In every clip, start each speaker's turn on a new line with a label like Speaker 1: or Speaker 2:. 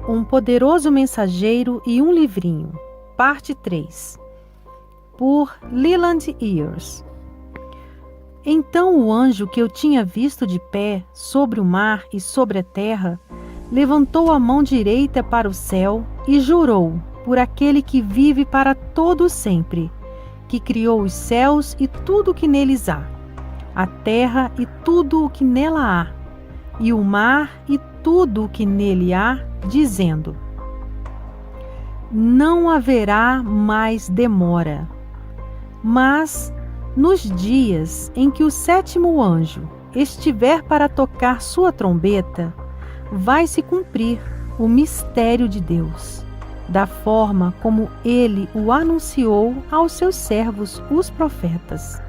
Speaker 1: Um poderoso mensageiro e um livrinho. Parte 3. Por Leland Ears. Então o anjo que eu tinha visto de pé sobre o mar e sobre a terra levantou a mão direita para o céu e jurou por aquele que vive para todo sempre, que criou os céus e tudo o que neles há, a terra e tudo o que nela há, e o mar e tudo o que nele há, dizendo: não haverá mais demora. Mas, nos dias em que o sétimo anjo estiver para tocar sua trombeta, vai se cumprir o mistério de Deus, da forma como ele o anunciou aos seus servos, os profetas.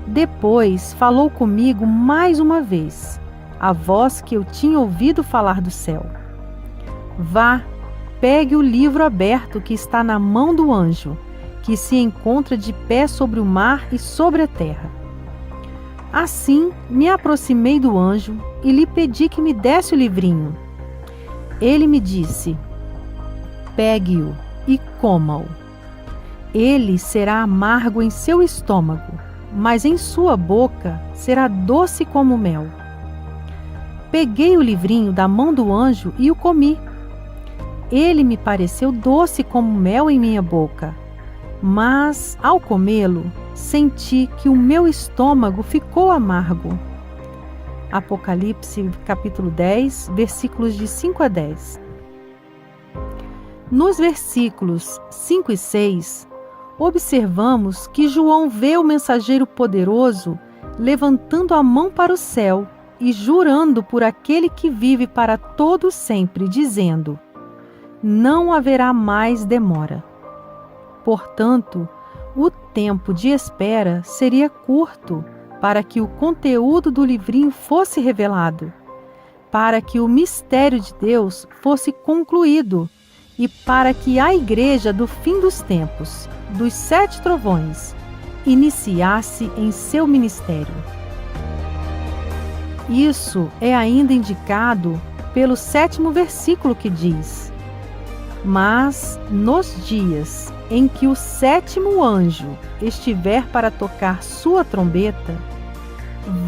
Speaker 1: Depois falou comigo mais uma vez, a voz que eu tinha ouvido falar do céu: vá, pegue o livro aberto que está na mão do anjo, que se encontra de pé sobre o mar e sobre a terra. Assim me aproximei do anjo e lhe pedi que me desse o livrinho. Ele me disse: pegue-o e coma-o. Ele será amargo em seu estômago, mas em sua boca será doce como mel. Peguei o livrinho da mão do anjo e o comi. Ele me pareceu doce como mel em minha boca, mas, ao comê-lo, senti que o meu estômago ficou amargo. Apocalipse, capítulo 10, versículos de 5 a 10. Nos versículos 5 e 6, observamos que João vê o mensageiro poderoso levantando a mão para o céu e jurando por aquele que vive para todo sempre, dizendo: não haverá mais demora. Portanto, o tempo de espera seria curto para que o conteúdo do livrinho fosse revelado, para que o mistério de Deus fosse concluído e para que a igreja do fim dos tempos, dos 7 trovões, iniciasse em seu ministério. Isso é ainda indicado pelo 7º versículo que diz: mas nos dias em que o sétimo anjo estiver para tocar sua trombeta,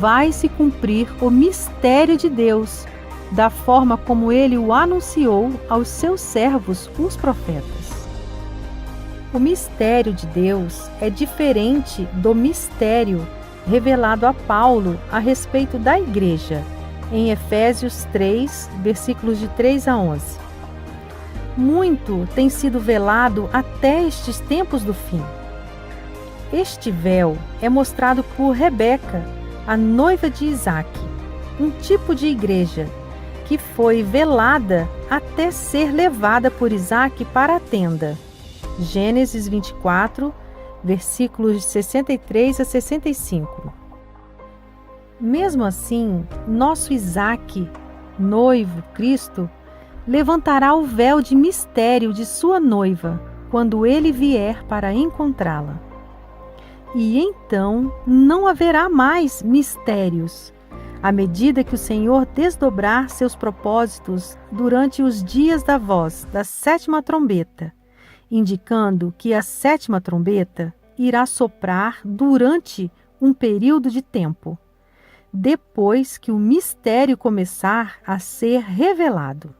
Speaker 1: vai se cumprir o mistério de Deus, da forma como ele o anunciou aos seus servos, os profetas. O mistério de Deus é diferente do mistério revelado a Paulo a respeito da igreja, em Efésios 3, versículos de 3 a 11. Muito tem sido velado até estes tempos do fim. Este véu é mostrado por Rebeca, a noiva de Isaque, um tipo de igreja que foi velada até ser levada por Isaque para a tenda. Gênesis 24, versículos de 63 a 65. Mesmo assim, nosso Isaque, noivo, Cristo, levantará o véu de mistério de sua noiva quando ele vier para encontrá-la. E então não haverá mais mistérios, à medida que o Senhor desdobrar seus propósitos durante os dias da voz da 7ª trombeta, indicando que a 7ª trombeta irá soprar durante um período de tempo, depois que o mistério começar a ser revelado.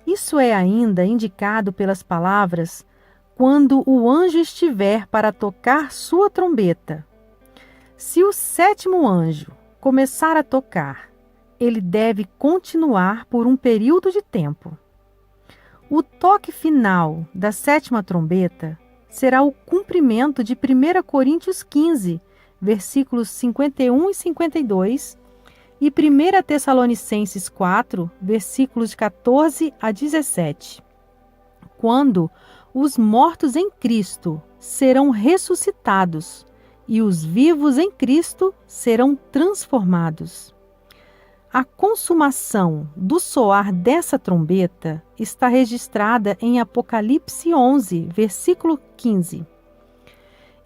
Speaker 1: Isso é ainda indicado pelas palavras: quando o anjo estiver para tocar sua trombeta. Se o 7º anjo começar a tocar, ele deve continuar por um período de tempo. O toque final da 7ª trombeta será o cumprimento de 1 Coríntios 15, versículos 51 e 52, e 1 Tessalonicenses 4, versículos de 14 a 17, quando os mortos em Cristo serão ressuscitados e os vivos em Cristo serão transformados. A consumação do soar dessa trombeta está registrada em Apocalipse 11, versículo 15.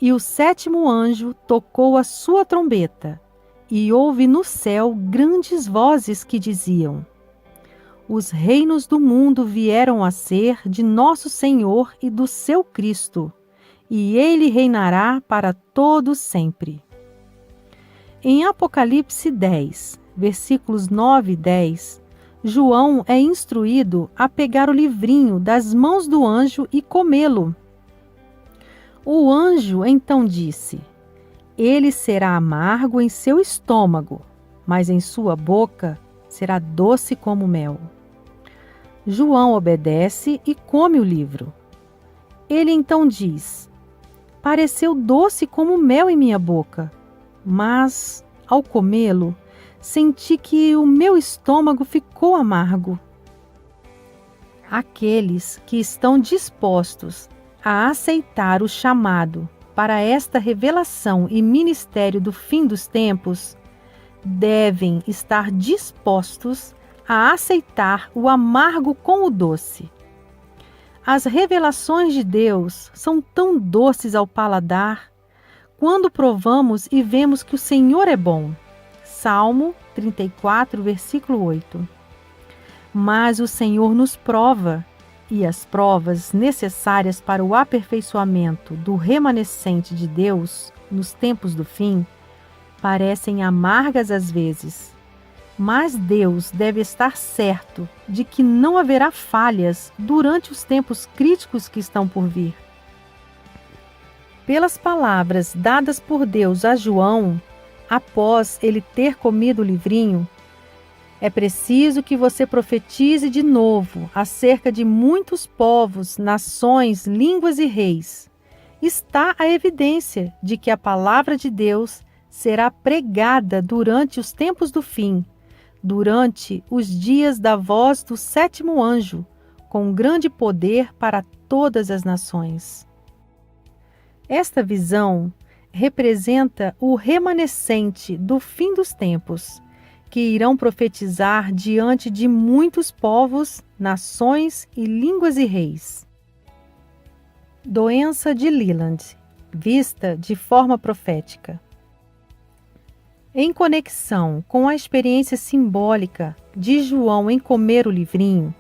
Speaker 1: E o 7º anjo tocou a sua trombeta, e houve no céu grandes vozes que diziam: Os reinos do mundo vieram a ser de nosso Senhor e do seu Cristo, e ele reinará para todo sempre. Em Apocalipse 10, versículos 9 e 10, João é instruído a pegar o livrinho das mãos do anjo e comê-lo. O anjo então disse: ele será amargo em seu estômago, mas em sua boca será doce como mel. João obedece e come o livro. Ele então diz: pareceu doce como mel em minha boca, mas, ao comê-lo, senti que o meu estômago ficou amargo. Aqueles que estão dispostos a aceitar o chamado para esta revelação e ministério do fim dos tempos, devem estar dispostos a aceitar o amargo com o doce. As revelações de Deus são tão doces ao paladar quando provamos e vemos que o Senhor é bom. Salmo 34, versículo 8. Mas o Senhor nos prova, e as provas necessárias para o aperfeiçoamento do remanescente de Deus nos tempos do fim parecem amargas às vezes. Mas Deus deve estar certo de que não haverá falhas durante os tempos críticos que estão por vir. Pelas palavras dadas por Deus a João, após ele ter comido o livrinho, é preciso que você profetize de novo acerca de muitos povos, nações, línguas e reis. Está a evidência de que a palavra de Deus será pregada durante os tempos do fim, durante os dias da voz do sétimo anjo, com grande poder para todas as nações. Esta visão representa o remanescente do fim dos tempos, que irão profetizar diante de muitos povos, nações e línguas e reis. Doença de Leland, vista de forma profética. Em conexão com a experiência simbólica de João em comer o livrinho,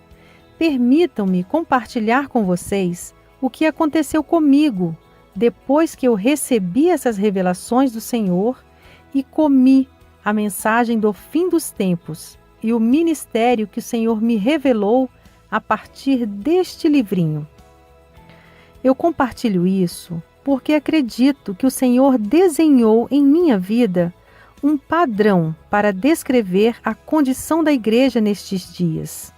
Speaker 1: permitam-me compartilhar com vocês o que aconteceu comigo depois que eu recebi essas revelações do Senhor e comi a mensagem do fim dos tempos e o ministério que o Senhor me revelou a partir deste livrinho. Eu compartilho isso porque acredito que o Senhor desenhou em minha vida um padrão para descrever a condição da igreja nestes dias.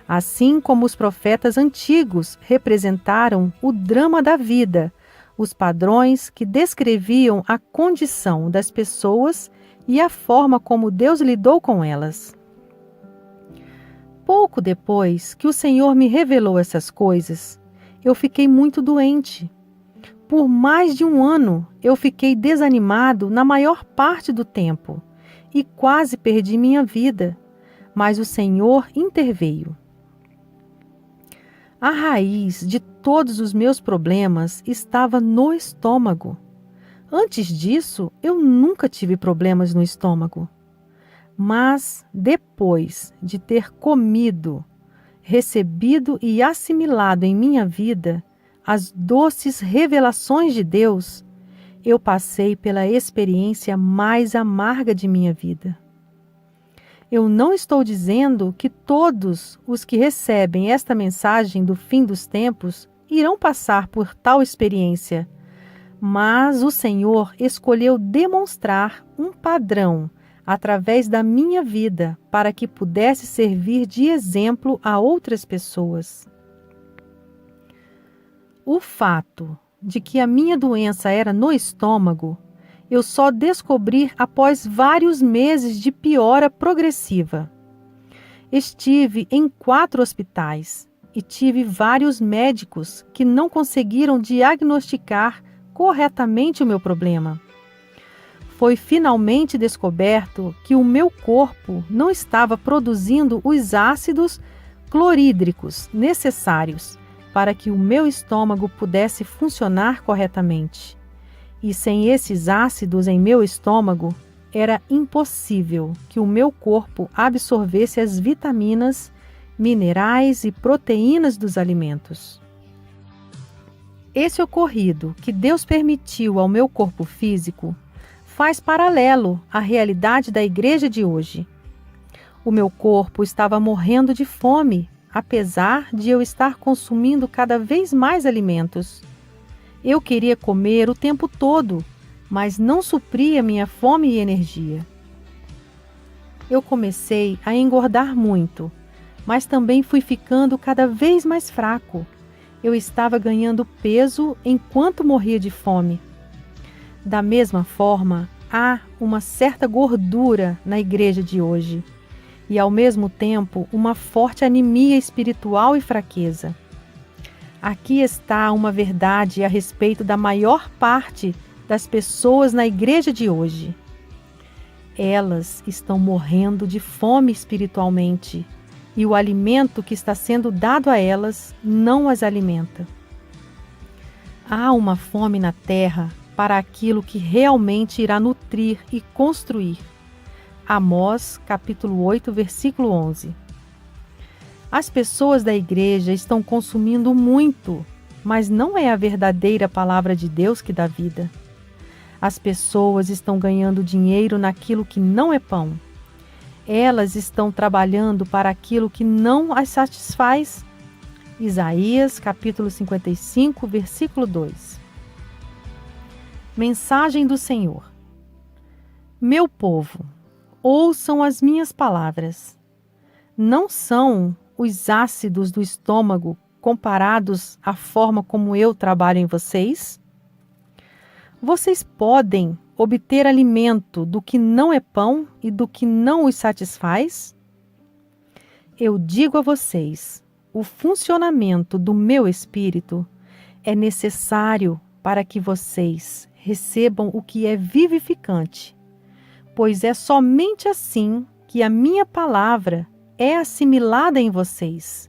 Speaker 1: Assim como os profetas antigos representaram o drama da vida, os padrões que descreviam a condição das pessoas e a forma como Deus lidou com elas. Pouco depois que o Senhor me revelou essas coisas, eu fiquei muito doente. Por mais de um ano, eu fiquei desanimado na maior parte do tempo e quase perdi minha vida, mas o Senhor interveio. A raiz de todos os meus problemas estava no estômago. Antes disso, eu nunca tive problemas no estômago. Mas depois de ter comido, recebido e assimilado em minha vida as doces revelações de Deus, eu passei pela experiência mais amarga de minha vida. Eu não estou dizendo que todos os que recebem esta mensagem do fim dos tempos irão passar por tal experiência, mas o Senhor escolheu demonstrar um padrão através da minha vida para que pudesse servir de exemplo a outras pessoas. O fato de que a minha doença era no estômago, eu só descobri após vários meses de piora progressiva. Estive em 4 hospitais e tive vários médicos que não conseguiram diagnosticar corretamente o meu problema. Foi finalmente descoberto que o meu corpo não estava produzindo os ácidos clorídricos necessários para que o meu estômago pudesse funcionar corretamente. E sem esses ácidos em meu estômago, era impossível que o meu corpo absorvesse as vitaminas minerais e proteínas dos alimentos. Esse ocorrido que Deus permitiu ao meu corpo físico faz paralelo à realidade da igreja de hoje. O meu corpo estava morrendo de fome, apesar de eu estar consumindo cada vez mais alimentos. Eu queria comer o tempo todo, mas não supria minha fome e energia. Eu comecei a engordar muito, mas também fui ficando cada vez mais fraco. Eu estava ganhando peso enquanto morria de fome. Da mesma forma, há uma certa gordura na igreja de hoje e, ao mesmo tempo, uma forte anemia espiritual e fraqueza. Aqui está uma verdade a respeito da maior parte das pessoas na igreja de hoje. Elas estão morrendo de fome espiritualmente e o alimento que está sendo dado a elas não as alimenta. Há uma fome na terra para aquilo que realmente irá nutrir e construir. Amós, capítulo 8, versículo 11. As pessoas da igreja estão consumindo muito, mas não é a verdadeira palavra de Deus que dá vida. As pessoas estão ganhando dinheiro naquilo que não é pão. Elas estão trabalhando para aquilo que não as satisfaz. Isaías, capítulo 55, versículo 2. Mensagem do Senhor. Meu povo, ouçam as minhas palavras. Não são os ácidos do estômago comparados à forma como eu trabalho em vocês? Vocês podem obter alimento do que não é pão e do que não os satisfaz? Eu digo a vocês, o funcionamento do meu espírito é necessário para que vocês recebam o que é vivificante, pois é somente assim que a minha palavra é assimilada em vocês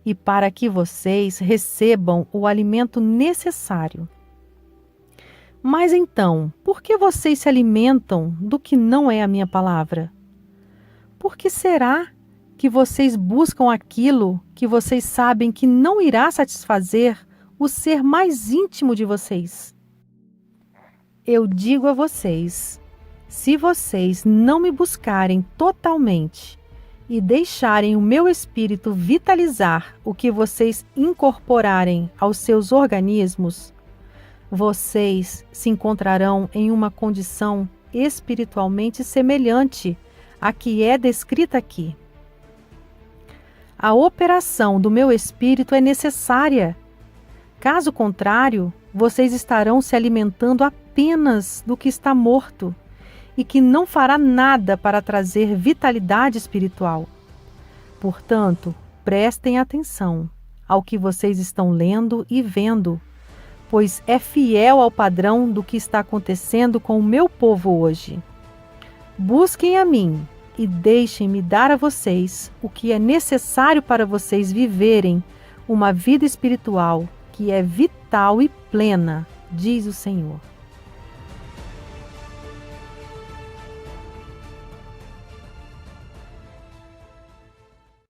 Speaker 1: e para que vocês recebam o alimento necessário. Mas então, por que vocês se alimentam do que não é a minha palavra? Por que será que vocês buscam aquilo que vocês sabem que não irá satisfazer o ser mais íntimo de vocês? Eu digo a vocês, se vocês não me buscarem totalmente e deixarem o meu espírito vitalizar o que vocês incorporarem aos seus organismos, vocês se encontrarão em uma condição espiritualmente semelhante à que é descrita aqui. A operação do meu espírito é necessária. Caso contrário, vocês estarão se alimentando apenas do que está morto e que não fará nada para trazer vitalidade espiritual. Portanto, prestem atenção ao que vocês estão lendo e vendo, pois é fiel ao padrão do que está acontecendo com o meu povo hoje. Busquem a mim e deixem-me dar a vocês o que é necessário para vocês viverem uma vida espiritual que é vital e plena, diz o Senhor.